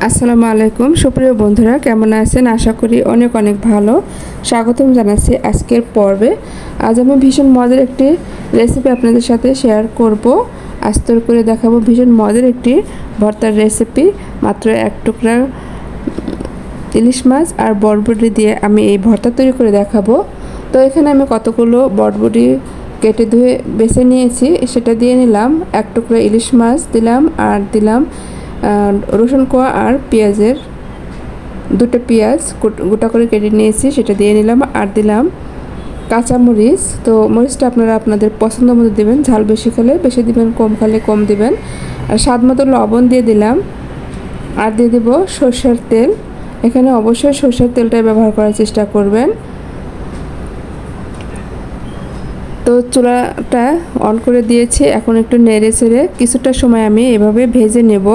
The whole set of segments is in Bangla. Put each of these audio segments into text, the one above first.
আসসালামু আলাইকুম সুপ্রিয় বন্ধুরা, কেমন আছেন? আশা করি অনেক অনেক ভালো। স্বাগতম জানাচ্ছি আজকের পর্বে। আজ আমি ভীষণ মজার একটি রেসিপি আপনাদের সাথে শেয়ার করব। আজ তৈরি করে দেখাবো ভীষণ মজার একটি ভর্তার রেসিপি। মাত্র এক টুকরা ইলিশ মাছ আর বরবটি দিয়ে আমি এই ভর্তা তৈরি করে দেখাবো। তো এখানে আমি কতগুলো বরবটি কেটে ধুয়ে বেছে নিয়েছি, সেটা দিয়ে নিলাম। এক টুকরা ইলিশ মাছ দিলাম, আর দিলাম রসুন কোয়া আর পেঁয়াজের দুটো পেঁয়াজ গোটা করে কেটে নিয়েছি, সেটা দিয়ে নিলাম। আর দিলাম কাঁচামরিচ। তো মরিচটা আপনারা আপনাদের পছন্দ মতো দেবেন, ঝাল বেশি খেলে বেশি দিবেন, কম খেলে কম দিবেন। আর স্বাদ মতো লবণ দিয়ে দিলাম। আর দিয়ে দেব সরষের তেল। এখানে অবশ্যই সরষের তেলটাই ব্যবহার করার চেষ্টা করবেন। তো চুলাটা অন করে দিয়েছি, এখন একটু নেড়ে চেড়ে কিছুটা সময় আমি এভাবে ভেজে নেব।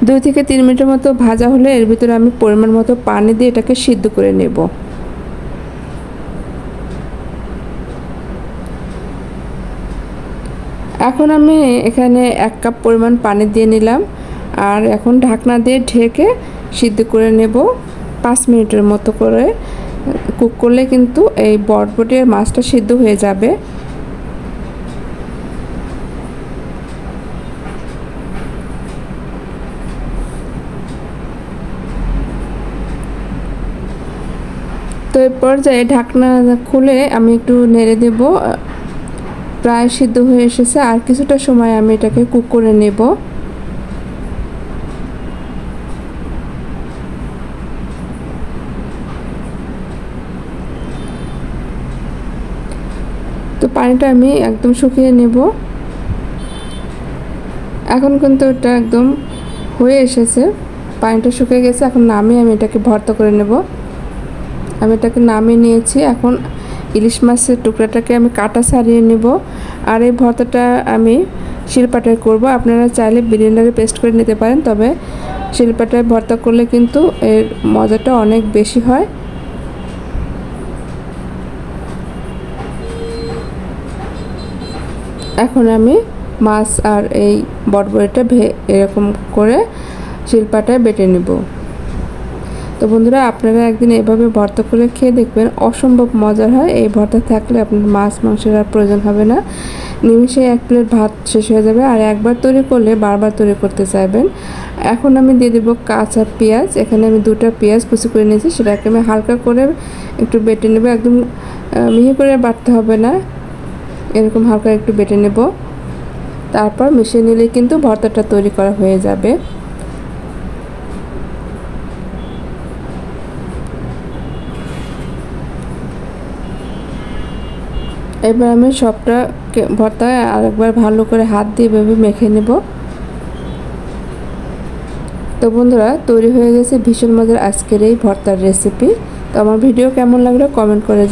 দুই থেকে 3 মিনিটের মতো ভাজা হলে এর ভিতরে আমি পরিমাণ মতো পানি দিয়ে এটাকে সিদ্ধ করে নেব। এখন আমি এখানে 1 কাপ পরিমাণ পানি দিয়ে নিলাম, আর এখন ঢাকনা দিয়ে ঢেকে সিদ্ধ করে নেব 5 মিনিটের মতো করে। কুক করলে কিন্তু এই বরবটি আর মাছটা সিদ্ধ হয়ে যাবে। তো এই পর্যায়ে ঢাকনা খুলে আমি একটু নেড়ে দেব। প্রায় সিদ্ধ হয়ে এসেছে, আর কিছুটা সময় আমি এটাকে কুক করে নেব। তো পানিটা আমি একদম শুকিয়ে নেব। এখন কিন্তু এটা একদম হয়ে এসেছে, পানিটা শুকিয়ে গেছে। এখন নামিয়ে আমি এটাকে ভর্তা করে নেব। আমি এটাকে নামিয়ে নিয়েছি। এখন ইলিশ মাছের টুকরাটাকে আমি কাটা ছাড়িয়ে নেব। আর এই ভর্তাটা আমি শিলপাটায় করব। আপনারা চাইলে ব্লেন্ডারে পেস্ট করে নিতে পারেন, তবে শিলপাটায় ভর্তা করলে কিন্তু এর মজাটা অনেক বেশি হয়। এখন আমি মাছ আর এই বরবটিটা এরকম করে শিলপাটায় বেটে নেব। তো বন্ধুরা, আপনারা একদিন এভাবে ভর্তা করে খেয়ে দেখবেন, অসম্ভব মজার হয়। এই ভর্তা থাকলে আপনার মাছ মাংসের আর প্রয়োজন হবে না, নিমিষে 1 প্লেট ভাত শেষ হয়ে যাবে। আর একবার তৈরি করলে বারবার তৈরি করতে চাইবেন। এখন আমি দিয়ে দেবো কাঁচা পেঁয়াজ। এখানে আমি 2টা পেঁয়াজ কুচি করে নিয়েছি, সেটাকে আমি হালকা করে একটু বেটে নেব। একদম মিহি করে বাটতে হবে না, এরকম হালকা একটু বেটে নেব। তারপর মিশিয়ে নিলে কিন্তু ভর্তাটা তৈরি করা হয়ে যাবে। এবার আমি সবটা ভর্তায় আরেকবার ভালো করে হাত দিয়ে এভাবে মেখে নেব। তো বন্ধুরা, তৈরি হয়ে গেছে ভীষণ মজার আজকের এই ভর্তার রেসিপি। তো আমার ভিডিও কেমন লাগলো কমেন্ট করে